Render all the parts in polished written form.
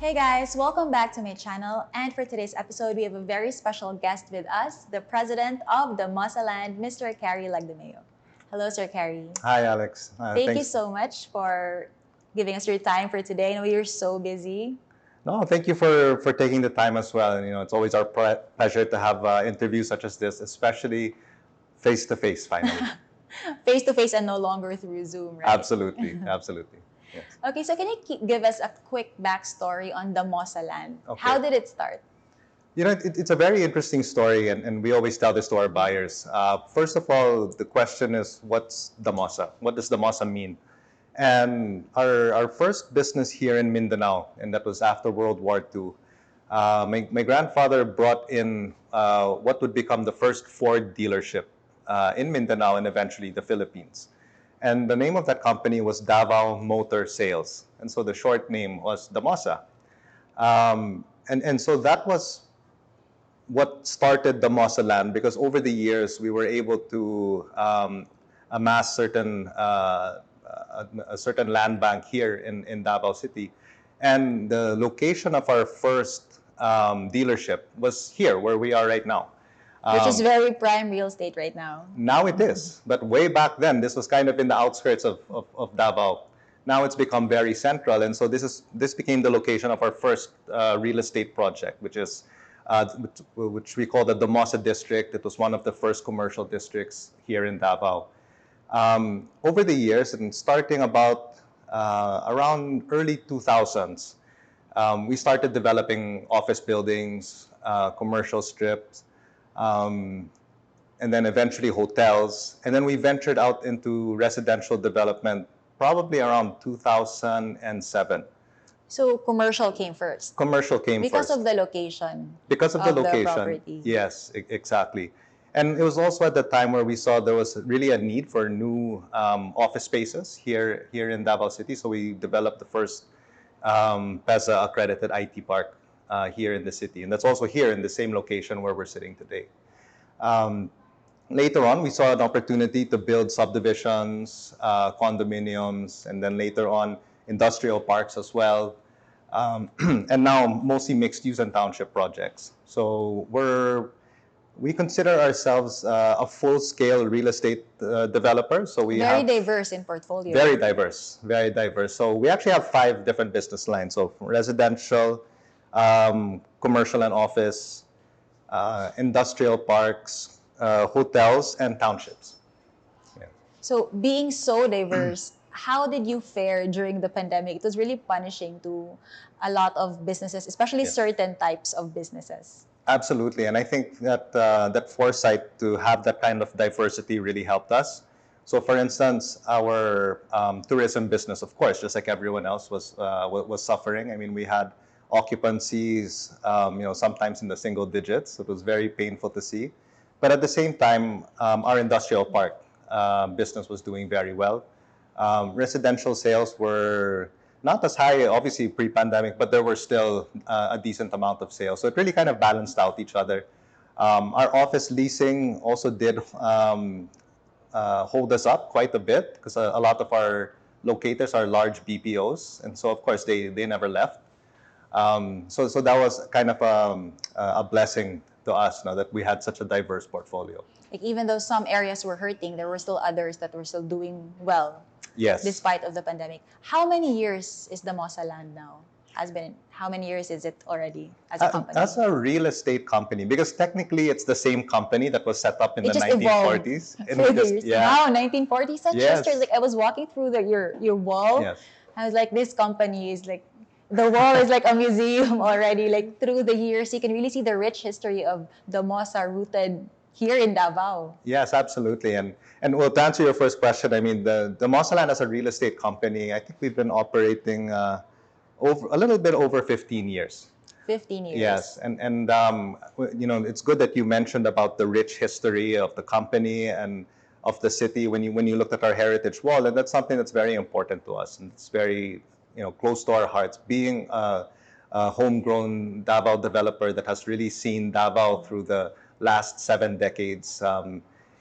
Hey guys, welcome back to my channel. And for today's episode, we have a very special guest with us, the president of Damosa Land, Mr. Cary Lagdameo. Hello, Sir Cary. Hi, Alex. Thank you Thanks. so much for giving us your time for today. I know you're so busy. No, thank you for taking the time as well. And, it's always our pleasure to have interviews such as this, especially face to face. Finally, Face to face and no longer through Zoom, right? absolutely, absolutely. Yes. Okay, so can you give us a quick backstory on Damosa Land? Okay. How did it start? It's a very interesting story, and we always tell this to our buyers. First of all, the question is, what's Damosa? What does Damosa mean? And our first business here in Mindanao, and that was after World War II, my grandfather brought in what would become the first Ford dealership in Mindanao and eventually the Philippines. And the name of that company was Davao Motor Sales. And so the short name was Damosa. And so that was what started Damosa Land, because over the years we were able to amass a certain land bank here in Davao City. And the location of our first dealership was here, where we are right now. Which is very prime real estate right now. Now it is, but way back then, this was kind of in the outskirts of Davao. Now it's become very central, and so this became the location of our first real estate project, which we call the Damosa district. It was one of the first commercial districts here in Davao. Over the years, and starting about around early 2000s, we started developing office buildings, commercial strips, and then eventually hotels. And then we ventured out into residential development probably around 2007. So commercial came first. Commercial came because first. of the location. Because of the location. Property. Yes, exactly. And it was also at the time where we saw there was really a need for new office spaces here in Davao City. So we developed the first PEZA accredited IT park here in the city. And that's also here in the same location where we're sitting today. Later on, we saw an opportunity to build subdivisions, condominiums, and then later on, industrial parks as well. And now mostly mixed use and township projects. So we consider ourselves a full-scale real estate developer. So we very diverse in portfolio. Very diverse, very diverse. So we actually have 5 different business lines. So residential, commercial and office, industrial parks, hotels, and townships. Yeah. So being so diverse, how did you fare during the pandemic? It was really punishing to a lot of businesses, especially certain types of businesses. Absolutely, and I think that that foresight to have that kind of diversity really helped us. So, for instance, our tourism business, of course, just like everyone else, was suffering. I mean, we had occupancies, sometimes in the single digits. It was very painful to see. But at the same time, our industrial park business was doing very well. Residential sales were not as high, obviously, pre-pandemic, but there were still a decent amount of sales. So it really kind of balanced out each other. Our office leasing also did hold us up quite a bit, because a lot of our locators are large BPOs. And so, of course, they never left. So that was kind of a blessing to us, that we had such a diverse portfolio. Like, even though some areas were hurting, there were still others that were still doing well. Yes. Despite of the pandemic. How many years is Damosa Land now? How many years is it already as a company? As a real estate company, because technically it's the same company that was set up in the 1940s. 1940s. Wow, 1940s, such history. Like, I was walking through your wall. Yes. I was like, this company is like, the wall is like a museum already. Like, through the years, you can really see the rich history of Damosa rooted here in Davao. Yes, absolutely. And well, to answer your first question, I mean, the Damosa Land as a real estate company, I think we've been operating a little bit over 15 years. 15 years. Yes, and it's good that you mentioned about the rich history of the company and of the city when you looked at our heritage wall, and that's something that's very important to us, and it's very close to our hearts. Being a homegrown Davao developer that has really seen Davao through the last 7 decades,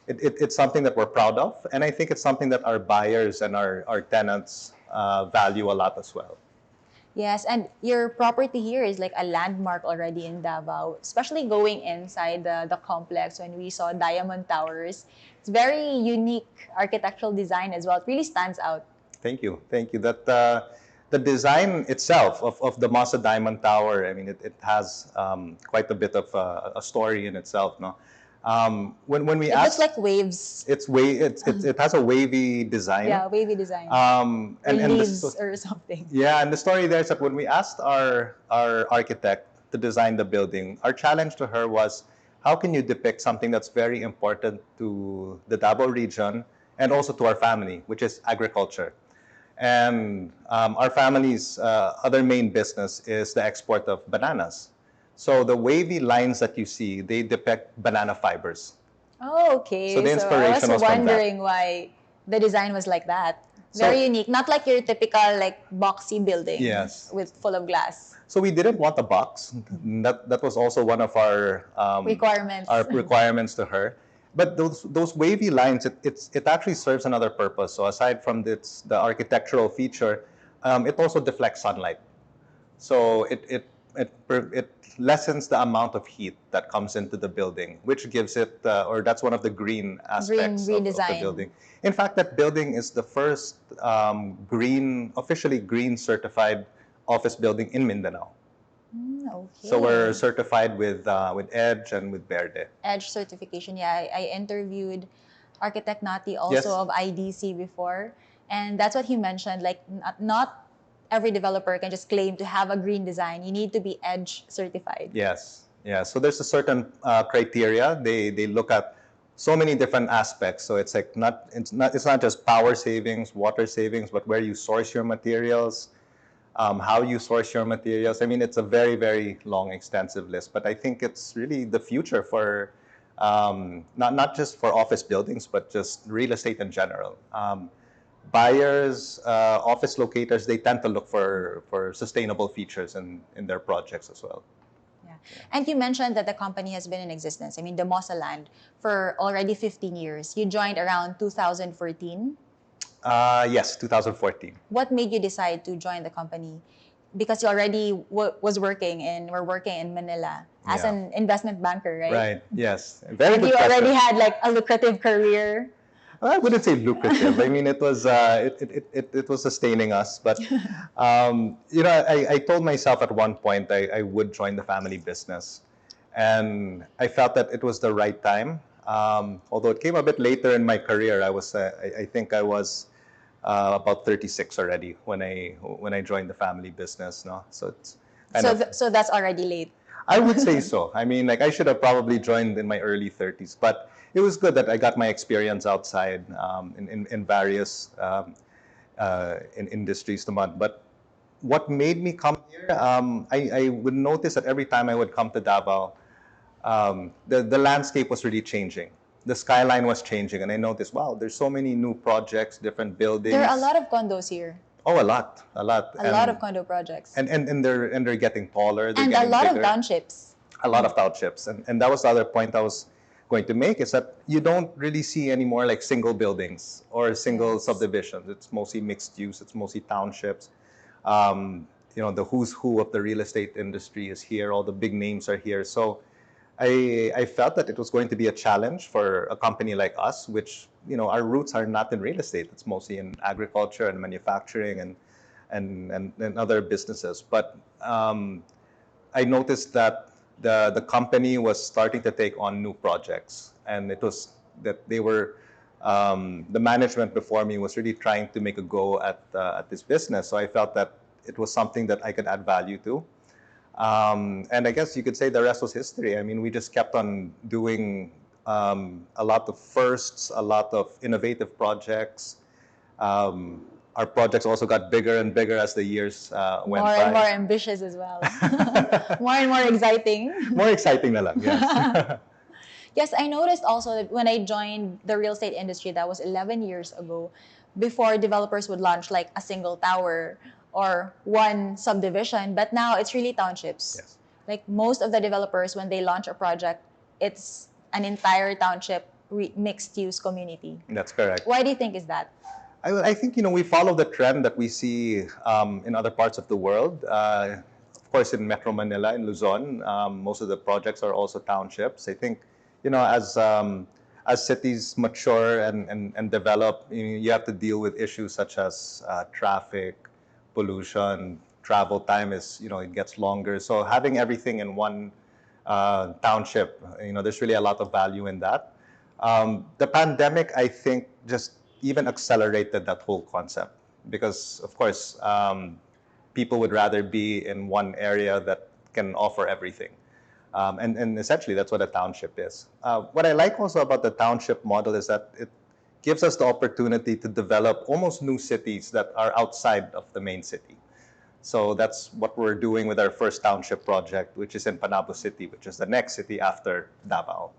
it's something that we're proud of, and I think it's something that our buyers and our tenants value a lot as well. Yes, and your property here is like a landmark already in Davao, especially going inside the complex when we saw Diamond Towers. It's very unique architectural design as well. It really stands out. Thank you, thank you. That the design itself of the Masa Diamond Tower, I mean, it has quite a bit of a story in itself, no? When we It looks asked, like waves. it has a wavy design. Yeah, wavy design. Or And leaves or something. yeah, and the story there is that when we asked our architect to design the building, our challenge to her was, how can you depict something that's very important to the Davao region and also to our family, which is agriculture. And our family's other main business is the export of bananas. So the wavy lines that you see, they depict banana fibers. Oh, So okay. the So I was inspiration was from that. wondering why the design was like that. Very So unique. Not like your typical like boxy building yes. with full of glass. So we didn't want a box. That was also one of Requirements. our requirements to her. But those wavy lines, it actually serves another purpose. So aside from the architectural feature, it also deflects sunlight. So it lessens the amount of heat that comes into the building, which gives it, or that's one of the green aspects Green of the design. building. In fact, that building is the first officially green certified office building in Mindanao. Okay. So we're certified with EDGE and with Verde. EDGE certification. Yeah, I interviewed Architect Nati also Yes. of IDC before, and that's what he mentioned. Like, not every developer can just claim to have a green design. You need to be EDGE certified. Yes, yeah. So there's a certain criteria. They look at so many different aspects. So it's not just power savings, water savings, but where you source your materials, how you source your materials. I mean, it's a very, very long, extensive list. But I think it's really the future for not just for office buildings, but just real estate in general. Buyers, office locators, they tend to look for sustainable features in their projects as well. Yeah. And you mentioned that the company has been in existence, I mean, Damosa Land, for already 15 years. You joined around 2014. Yes, 2014. What made you decide to join the company? Because you already were working in Manila as Yeah. an investment banker, right? Right. Yes. Very And good you question. already had like a lucrative career. I wouldn't say lucrative. I mean, it was sustaining us. But I told myself at one point I would join the family business, and I felt that it was the right time. Although it came a bit later in my career, I think I was about 36 already when I joined the family business. No, so it's kind of. So that's already late. I would say so. I mean, like I should have probably joined in my early 30s, but it was good that I got my experience outside in various in industries naman. But what made me come here, I would notice that every time I would come to Davao, the landscape was really changing. The skyline was changing, and I noticed, wow, there's so many new projects, different buildings. There are a lot of condos here. Oh, a lot. A lot of condo projects. And they're getting taller. They're And a getting lot bigger. of townships. A lot of townships. And that was the other point I was going to make, is that you don't really see anymore like single buildings or single subdivisions. It's mostly mixed use. It's mostly townships. The who's who of the real estate industry is here. All the big names are here. So I felt that it was going to be a challenge for a company like us, which, our roots are not in real estate. It's mostly in agriculture and manufacturing and other businesses. But I noticed that the company was starting to take on new projects, and it was that they were the management before me was really trying to make a go at this business. So I felt that it was something that I could add value to. And I guess you could say the rest was history. I mean, we just kept on doing a lot of firsts, a lot of innovative projects. Our projects also got bigger and bigger as the years went by. More and more ambitious as well. More and more exciting. More exciting na lang, yes. Yes, I noticed also that when I joined the real estate industry, that was 11 years ago, before developers would launch like a single tower or one subdivision, but now it's really townships. Yes. Like most of the developers, when they launch a project, it's an entire township mixed use community. That's correct. Why do you think is that? I think we follow the trend that we see in other parts of the world. Of course, in Metro Manila, in Luzon, most of the projects are also townships. I think as cities mature and develop, you have to deal with issues such as traffic, pollution, travel time it gets longer. So having everything in one township, there's really a lot of value in that. The pandemic, I think, just even accelerated that whole concept because, of course, people would rather be in one area that can offer everything. And essentially, that's what a township is. What I like also about the township model is that it gives us the opportunity to develop almost new cities that are outside of the main city. So that's what we're doing with our first township project, which is in Panabo City, which is the next city after Davao.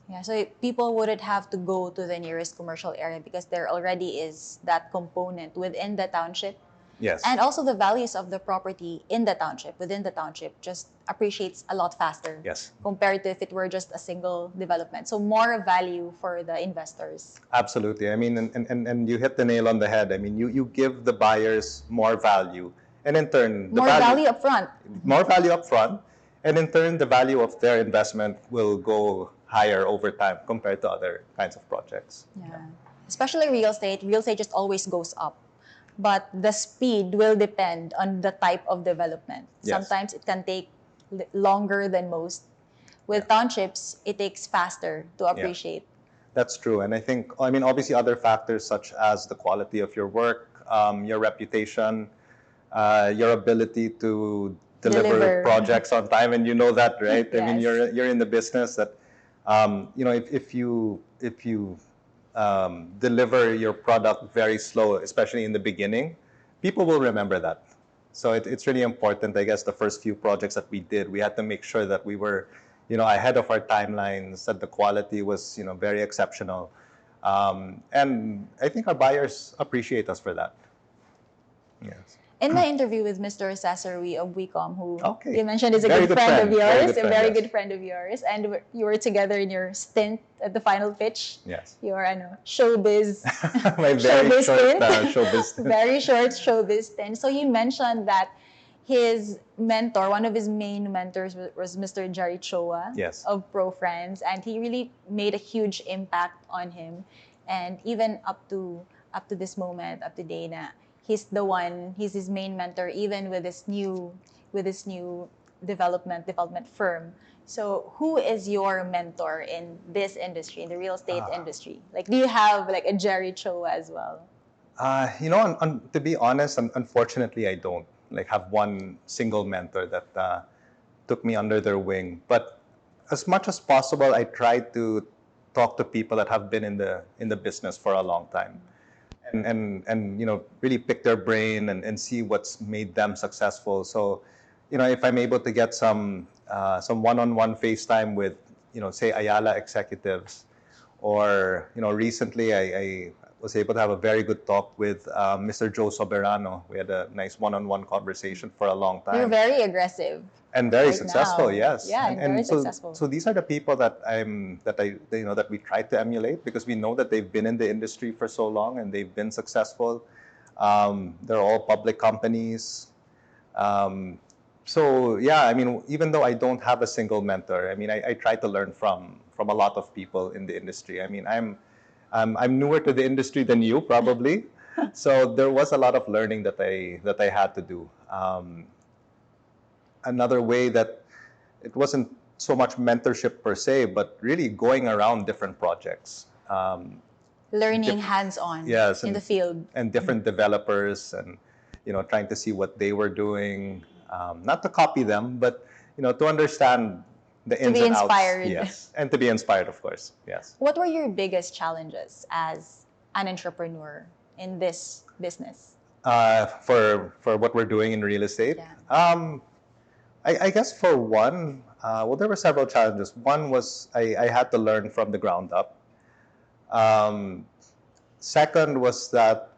Yeah, so people wouldn't have to go to the nearest commercial area because there already is that component within the township. Yes. And also the values of the property in the township, within the township, just appreciates a lot faster. Yes. Compared to if it were just a single development. So more value for the investors. Absolutely. I mean, and you hit the nail on the head. I mean, you give the buyers more value. And in turn, more value up front. More value up front. And in turn, the value of their investment will go higher over time compared to other kinds of projects. Yeah. Especially real estate just always goes up. But the speed will depend on the type of development. Yes. Sometimes it can take longer than most. With townships, it takes faster to appreciate. Yeah. That's true. And I mean, obviously other factors such as the quality of your work, your reputation, your ability to deliver projects on time, and you know that, right? Yes. I mean, you're in the business that if you deliver your product very slow, especially in the beginning, people will remember that. So it's really important. I guess the first few projects that we did, we had to make sure that we were, ahead of our timelines, that the quality was, very exceptional. And I think our buyers appreciate us for that. Yes. In my interview with Mr. Sasserui of WeCom, who you mentioned is a very good friend of yours, a very good friend of yours, and you were together in your stint at the final pitch. Yes. Your showbiz, my very short showbiz stint. Very short showbiz stint. So he mentioned that his mentor, one of his main mentors, was Mr. Jari Choa of Pro Friends, and he really made a huge impact on him. And even up to this moment, up to Dana, he's his main mentor, even with this new development firm. So who is your mentor in this industry, in the real estate industry? Like, do you have like a Jerry Choa as well? To be honest, unfortunately, I don't have one single mentor that took me under their wing. But as much as possible, I try to talk to people that have been in the business for a long time. And really pick their brain and see what's made them successful. So, if I'm able to get some one-on-one FaceTime with, say Ayala executives, or recently I was able to have a very good talk with Mr. Joe Soberano. We had a nice one-on-one conversation for a long time. You're very aggressive. And very successful, yes. Yeah, and very so, successful. So these are the people that we try to emulate because we know that they've been in the industry for so long and they've been successful. They're all public companies. So yeah, I mean, even though I don't have a single mentor, I mean, I try to learn from a lot of people in the industry. I mean, I'm newer to the industry than you probably, so there was a lot of learning that I had to do. Another way that it wasn't so much mentorship per se, but really going around different projects. Learning hands-on in the field. And different developers and, trying to see what they were doing. Not to copy them, but, to understand the ins and outs. To be inspired. Yes, and to be inspired, of course, yes. What were your biggest challenges as an entrepreneur in this business? For what we're doing in real estate? Yeah. I guess for one, there were several challenges. One was I had to learn from the ground up. Second was that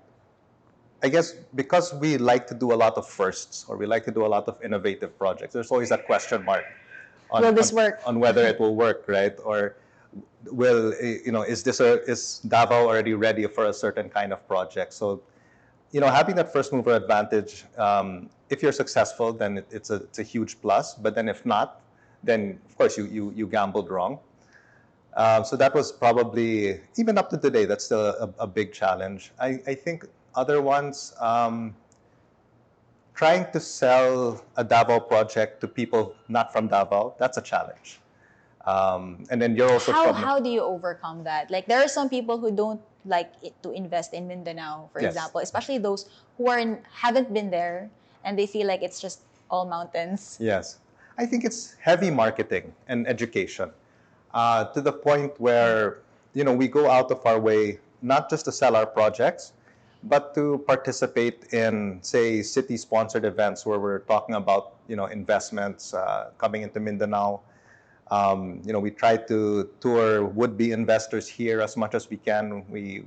I guess because we like to do a lot of firsts or we like to do a lot of innovative projects, there's always that question mark will this work? On whether it will work, right? Or is Davao already ready for a certain kind of project? So, having that first mover advantage, if you're successful, then it's a huge plus. But then if not, then of course you gambled wrong. So that was probably, even up to today, that's still a big challenge. I think other ones, trying to sell a Davao project to people not from Davao, that's a challenge. And then you're also from... How do you overcome that? Like there are some people who don't like it to invest in Mindanao, for Yes. example, especially those who haven't been there and they feel like it's just all mountains. Yes. I think it's heavy marketing and education, to the point where, we go out of our way not just to sell our projects, but to participate in, say, city-sponsored events where we're talking about, investments coming into Mindanao. We try to tour would-be investors here as much as we can. We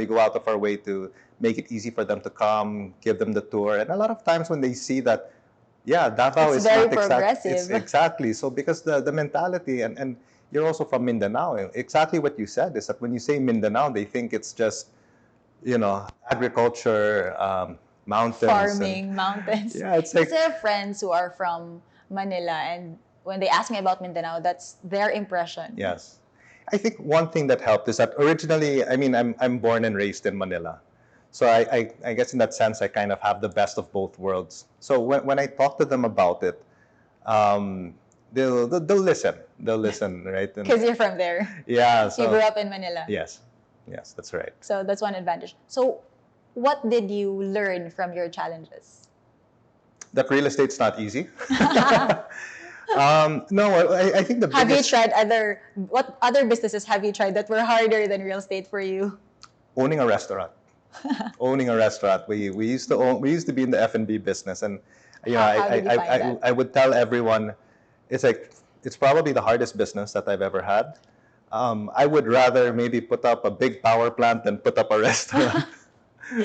go out of our way to make it easy for them to come, give them the tour. And a lot of times when they see that, yeah, Davao It's is very not progressive. It's exactly. So because the mentality, and you're also from Mindanao, exactly what you said is that when you say Mindanao, they think it's just, agriculture, mountains. Farming, mountains. Yeah, it's like... Because I have friends who are from Manila, and when they ask me about Mindanao, that's their impression. Yes. I think one thing that helped is that originally, I mean, I'm born and raised in Manila. So I guess in that sense, I kind of have the best of both worlds. So when I talk to them about it, they'll listen. They'll listen, right? Because you're from there. Yeah. You grew up in Manila. Yes. Yes, that's right. So that's one advantage. So what did you learn from your challenges? That real estate's not easy. No, I think the biggest... Have you tried what other businesses have you tried that were harder than real estate for you? Owning a restaurant. Owning a restaurant. We used to be in the F&B business, and How did you find that? I would tell everyone, it's probably the hardest business that I've ever had. I would rather maybe put up a big power plant than put up a restaurant.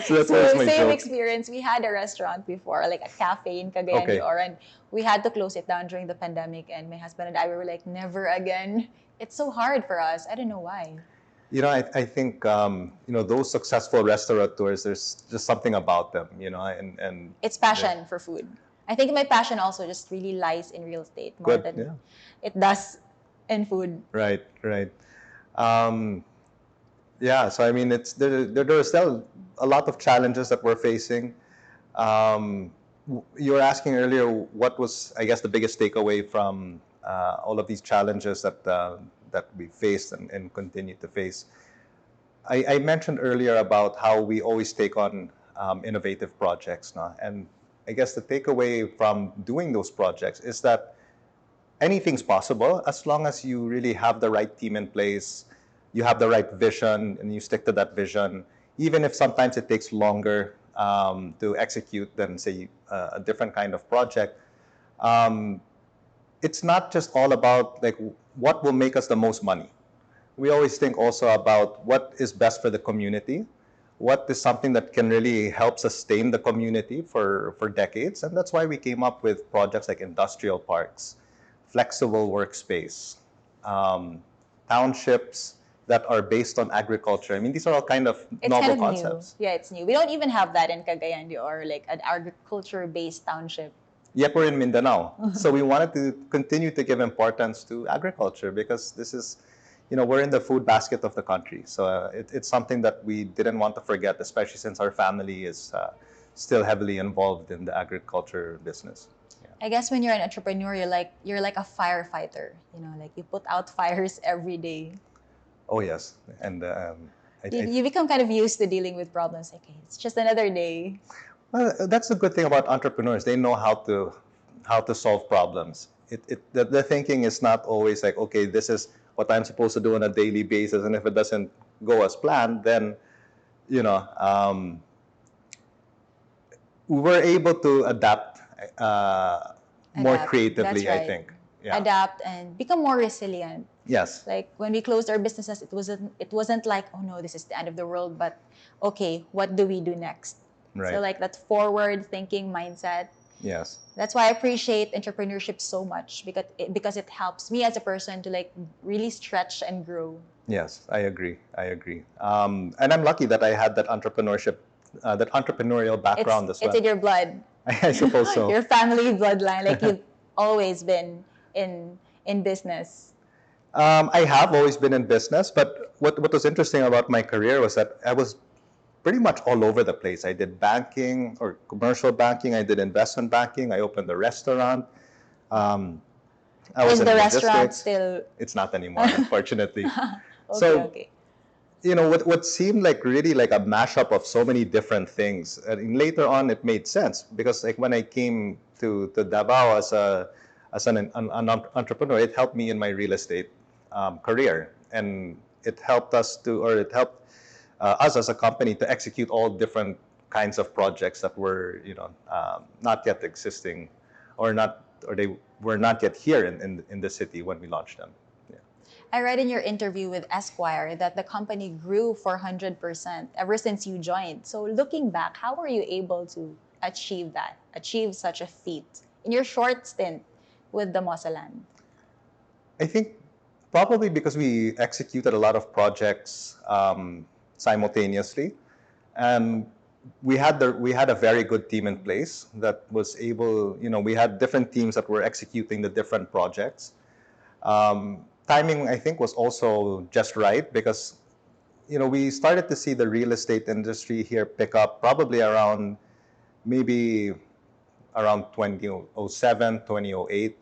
So that's always my same joke. experience. We had a restaurant before, like a cafe in Cagayan de Oro, and we had to close it down during the pandemic. And my husband and I were like, never again. It's so hard for us. I don't know why. I think those successful restaurateurs, there's just something about them, and it's passion for food. I think my passion also just really lies in real estate more than it does in food. Right. Yeah, so I mean, there are still a lot of challenges that we're facing. You were asking earlier what was, I guess, the biggest takeaway from all of these challenges that we faced and continue to face. I mentioned earlier about how we always take on innovative projects now, and I guess the takeaway from doing those projects is that anything's possible as long as you really have the right team in place, you have the right vision, and you stick to that vision, even if sometimes it takes longer to execute than, say, a different kind of project. It's not just all about like what will make us the most money. We always think also about what is best for the community, what is something that can really help sustain the community for decades. And that's why we came up with projects like industrial parks, flexible workspace, townships that are based on agriculture. I mean, these are all kind of novel concepts. New. Yeah, it's new. We don't even have that in Cagayan de Oro, like an agriculture-based township. Yet we're in Mindanao. So we wanted to continue to give importance to agriculture because this is, we're in the food basket of the country. So it's something that we didn't want to forget, especially since our family is still heavily involved in the agriculture business. Yeah. I guess when you're an entrepreneur, you're like a firefighter. Like you put out fires every day. Oh yes, and you become kind of used to dealing with problems. Okay, it's just another day. Well, that's the good thing about entrepreneurs. They know how to solve problems. The thinking is not always like, okay, this is what I'm supposed to do on a daily basis, and if it doesn't go as planned, then we're able to adapt more creatively. That's right. I think. Yeah. Adapt and become more resilient. Yes. Like when we closed our businesses, it wasn't like, oh no, this is the end of the world, but okay, what do we do next? Right. So like that forward thinking mindset, Yes. That's why I appreciate entrepreneurship so much, because it helps me as a person to like really stretch and grow. Yes, I agree. I agree. And I'm lucky that I had that that entrepreneurial background as It's well. in your blood. I suppose so. Your family bloodline, like you've always been in business. I have always been in business, but what was interesting about my career was that I was pretty much all over the place. I did banking or commercial banking. I did investment banking. I opened a restaurant. Um, I was Is in the restaurant logistics. still It's not anymore, unfortunately. okay, So, okay. what seemed like really like a mashup of so many different things. And later on, it made sense because like when I came to Davao as an entrepreneur, it helped me in my real estate career, and it helped us as a company to execute all different kinds of projects that were not yet existing, or they were not yet here in the city when we launched them. Yeah. I read in your interview with Esquire that the company grew 400% ever since you joined. So looking back, how were you able to achieve such a feat in your short stint with the Mosaland? I think probably because we executed a lot of projects simultaneously, and we had a very good team in place that was able. We had different teams that were executing the different projects. Timing, I think, was also just right because we started to see the real estate industry here pick up probably around maybe around 2007, 2008.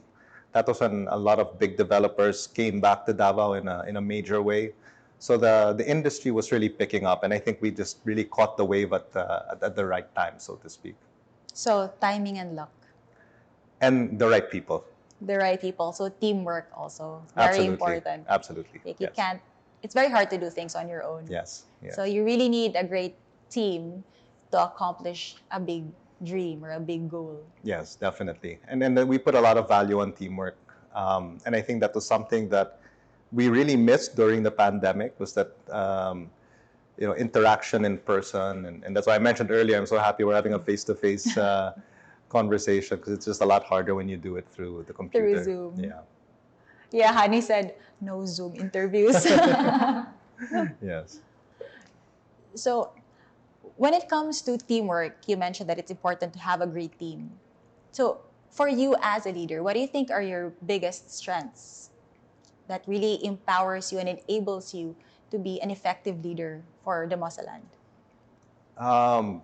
That was when a lot of big developers came back to Davao in a major way. So the industry was really picking up, and I think we just really caught the wave at the right time, so to speak, So timing and luck, and the right people. the right people. So teamwork also very Absolutely, important. absolutely. Like you Yes, can't. It's very hard to do things on your own. yes, yes, So you really need a great team to accomplish a big dream or a big goal. yes, definitely. And then we put a lot of value on teamwork, and I think that was something that we really missed during the pandemic. Was that interaction in person, and that's why I mentioned earlier. I'm so happy we're having a face-to-face conversation because it's just a lot harder when you do it through the Through computer. Zoom. Yeah. Yeah, Hani said no Zoom interviews. Yes. So, when it comes to teamwork, you mentioned that it's important to have a great team. So, for you as a leader, what do you think are your biggest strengths that really empowers you and enables you to be an effective leader for the Mosaland? Um,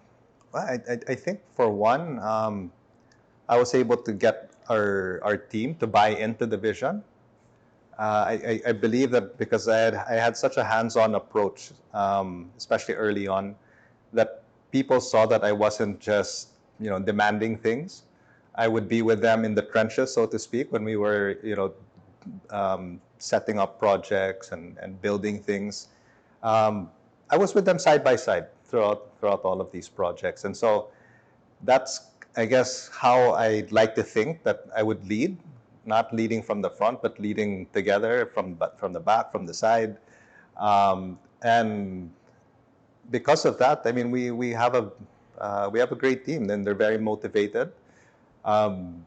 well, I think for one, I was able to get our team to buy into the vision. I believe that because I had such a hands-on approach, especially early on, that people saw that I wasn't just demanding things. I would be with them in the trenches, so to speak, when we were setting up projects and building things. Um, I was with them side by side throughout all of these projects, and so that's, I guess, how I'd like to think that I would lead, not leading from the front, but leading together from the back, from the side. And because of that, I mean, we have a great team, and they're very motivated. Um,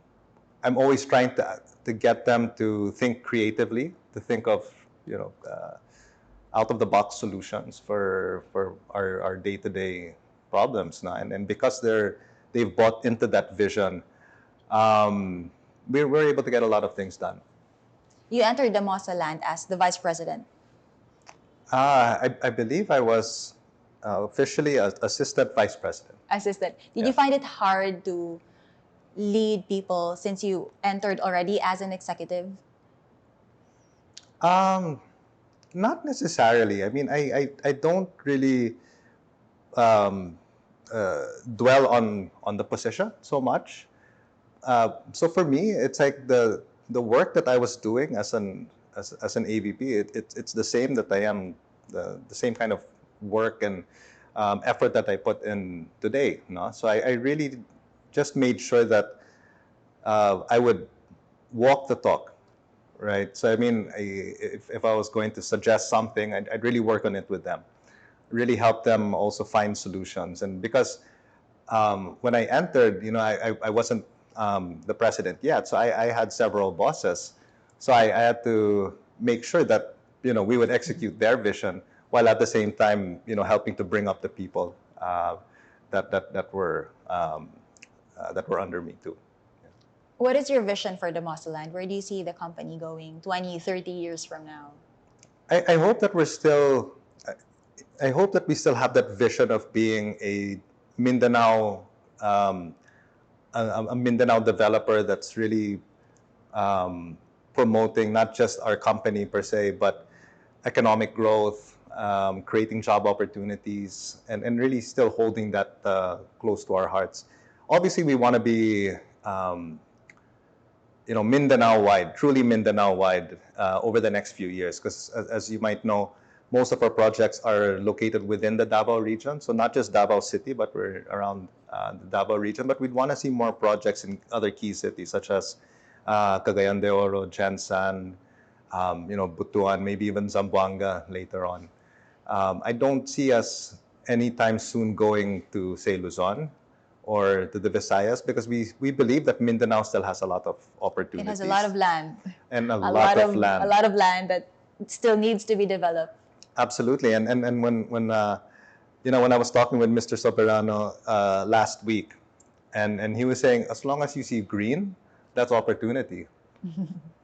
I'm always trying to get them to think creatively, to think of out of the box solutions for our day to day problems now, and because they've bought into that vision, we're able to get a lot of things done. You entered the Mosaland as the vice president, I believe I was officially assistant vice president. assistant. Did you Yes. find it hard to lead people since you entered already as an executive? Um, Not necessarily. I mean, I don't really um, dwell on the position so much. So for me, it's like the work that I was doing as an AVP. It's the same that I am the same kind of work and effort that I put in today. No, so I really just made sure that I would walk the talk, right? So I mean, if I was going to suggest something, I'd really work on it with them, really help them also find solutions. And because when I entered, I wasn't the president yet. So I had several bosses. So I had to make sure that we would execute their vision while at the same time helping to bring up the people that were under me too. What is your vision for Damosa Land? Where do you see the company going 20, 30 years from now? I hope that we're still. I hope that we still have that vision of being a Mindanao, a Mindanao developer that's really promoting not just our company per se, but economic growth, creating job opportunities, and really still holding that close to our hearts. Obviously, we want to be Mindanao-wide, truly Mindanao-wide over the next few years. Because as you might know, most of our projects are located within the Davao region. So not just Davao City, but we're around the Davao region. But we'd want to see more projects in other key cities, such as Cagayan de Oro, Jensan, Butuan, maybe even Zamboanga later on. I don't see us anytime soon going to, say, Luzon or to the Visayas, because we believe that Mindanao still has a lot of opportunities. It has a lot of land. And a lot of land. A lot of land that still needs to be developed. Absolutely. And when I was talking with Mr. Soberano last week, and he was saying, as long as you see green, that's opportunity.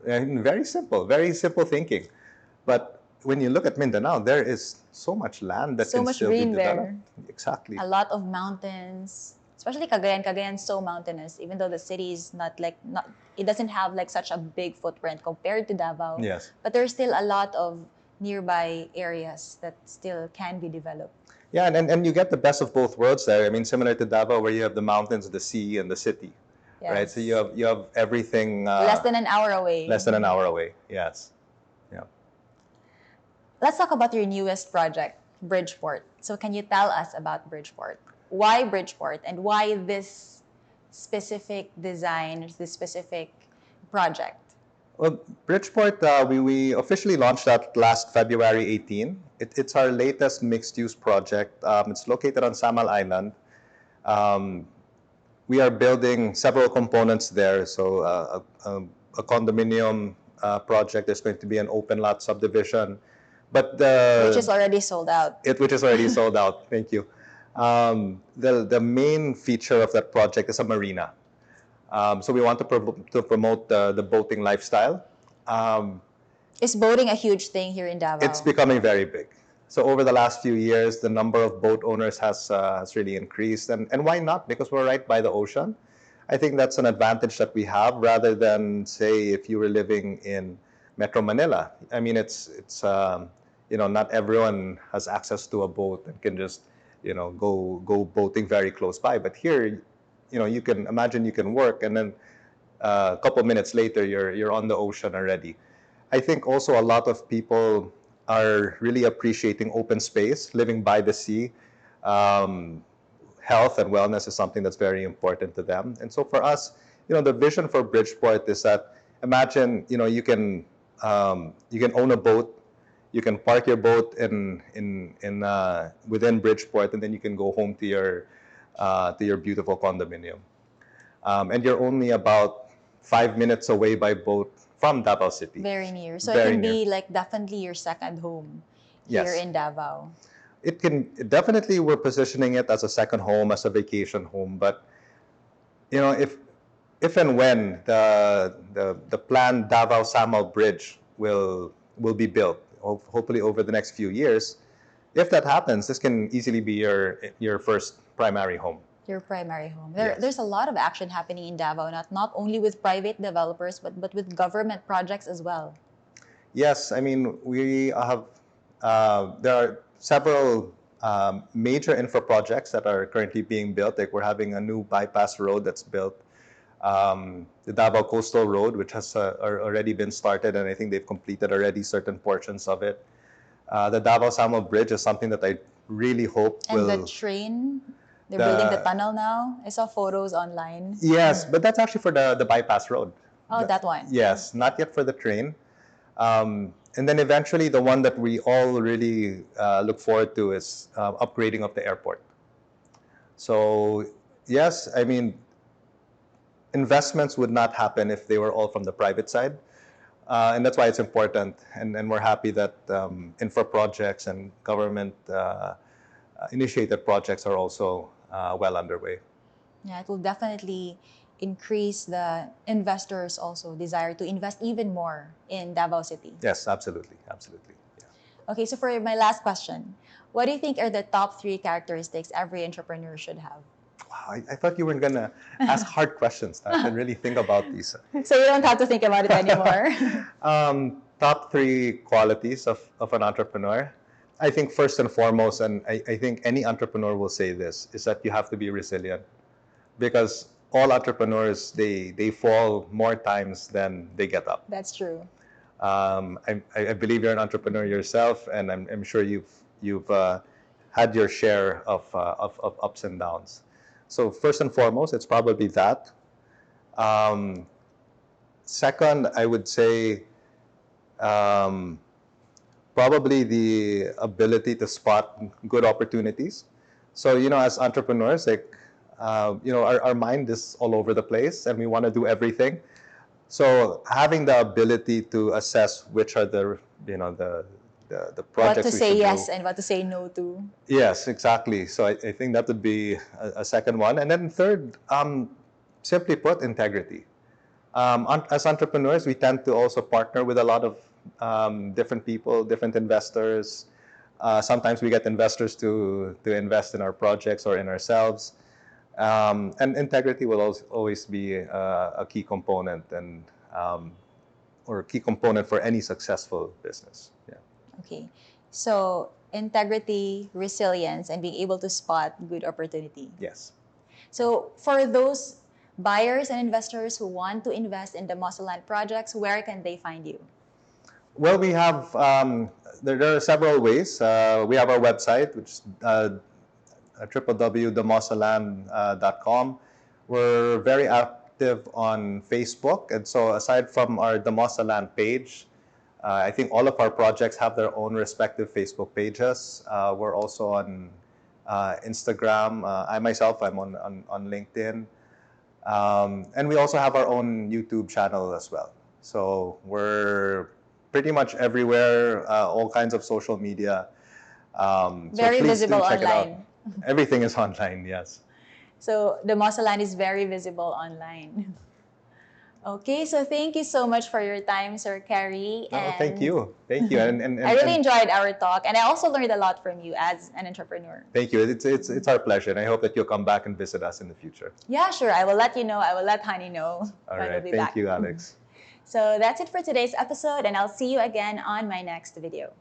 And very simple thinking. But when you look at Mindanao, there is so much land that can still be developed. There. Exactly. A lot of mountains, especially Cagayan. Cagayan's so mountainous, even though the city is it doesn't have like such a big footprint compared to Davao. Yes. But there's still a lot of nearby areas that still can be developed. Yeah, and you get the best of both worlds there. I mean, similar to Davao, where you have the mountains, the sea, and the city. Yes. Right? So you have everything. Less than an hour away. Less than an hour away. Yes. Yeah. Let's talk about your newest project, Bridgeport. So can you tell us about Bridgeport? Why Bridgeport, and why this specific design, this specific project? Well, Bridgeport, we officially launched that last February 18. It's our latest mixed-use project. It's located on Samal Island. We are building several components there. So a condominium project. There's going to be an open lot subdivision. But which is already sold out. Which is already sold out. Thank you. The main feature of that project is a marina. So we want to promote the boating lifestyle. Is boating a huge thing here in Davao? It's becoming very big. So over the last few years, the number of boat owners has really increased. And why not? Because we're right by the ocean. I think that's an advantage that we have, rather than, say, if you were living in Metro Manila. I mean, it's not everyone has access to a boat and can just go boating very close by. But here, you can imagine you can work, and then a couple minutes later you're on the ocean already. I think also a lot of people are really appreciating open space, living by the sea. Health and wellness is something that's very important to them. And so for us, the vision for Bridgeport is that, imagine, you can own a boat, you can park your boat within Bridgeport, and then you can go home to your beautiful condominium. And you're only about 5 minutes away by boat from Davao City. Very near. So it can be like definitely your second home here in Davao. Definitely we're positioning it as a second home, as a vacation home. But if and when the planned Davao Samal Bridge will be built, hopefully over the next few years, if that happens, this can easily be your first primary home. Your primary home. There's a lot of action happening in Davao, not only with private developers, but with government projects as well. Yes, I mean, we have, there are several major infra projects that are currently being built. Like, we're having a new bypass road that's built. The Davao Coastal Road, which has already been started, and I think they've completed already certain portions of it. The Davao Samal Bridge is something that I really hope will... And the train... They're building the tunnel now. I saw photos online. Yes, but that's actually for the bypass road. Oh, that one. Yes, not yet for the train. And then eventually the one that we all really look forward to is upgrading of the airport. So yes, I mean, investments would not happen if they were all from the private side. And that's why it's important. And we're happy that infra projects and government initiated projects are also well underway. Yeah, it will definitely increase the investors' also desire to invest even more in Davao City. Yes, absolutely. Absolutely. Yeah. Okay, so for my last question, what do you think are the top 3 characteristics every entrepreneur should have? Wow, I thought you weren't going to ask hard questions. I should really think about these. So you don't have to think about it anymore. Top 3 qualities of an entrepreneur. I think first and foremost, and I think any entrepreneur will say this, is that you have to be resilient. Because all entrepreneurs, they fall more times than they get up. That's true. I believe you're an entrepreneur yourself, and I'm sure you've had your share of ups and downs. So first and foremost, it's probably that. Second, I would say probably the ability to spot good opportunities. So, as entrepreneurs, like, our mind is all over the place and we want to do everything. So having the ability to assess which are the projects What to we say should yes do. and what to say no to. Yes, exactly. So I think that would be a second one. And then third, simply put, integrity. As entrepreneurs, we tend to also partner with a lot of different people, different investors. Sometimes we get investors to invest in our projects or in ourselves. And integrity will always be a key component or key component for any successful business. Yeah. Okay. So integrity, resilience, and being able to spot good opportunity. Yes. So for those buyers and investors who want to invest in the Damosa land projects, where can they find you? Well, we have there are several ways. We have our website, which is www.damosaland.com. We're very active on Facebook, and so aside from our Damosa Land page, I think all of our projects have their own respective Facebook pages. We're also on Instagram. I'm on LinkedIn. And we also have our own YouTube channel as well. So we're pretty much everywhere, all kinds of social media. Very so please visible do check online. it out. Everything is online, yes. So the Damosa land is very visible online. Okay, so thank you so much for your time, Sir Cary. No, thank you. Thank you. And I really enjoyed our talk, and I also learned a lot from you as an entrepreneur. Thank you. It's our pleasure, and I hope that you'll come back and visit us in the future. Yeah, sure. I will let you know. I will let Honey know. All when right. we'll be Thank back. you, Alex. So that's it for today's episode, and I'll see you again on my next video.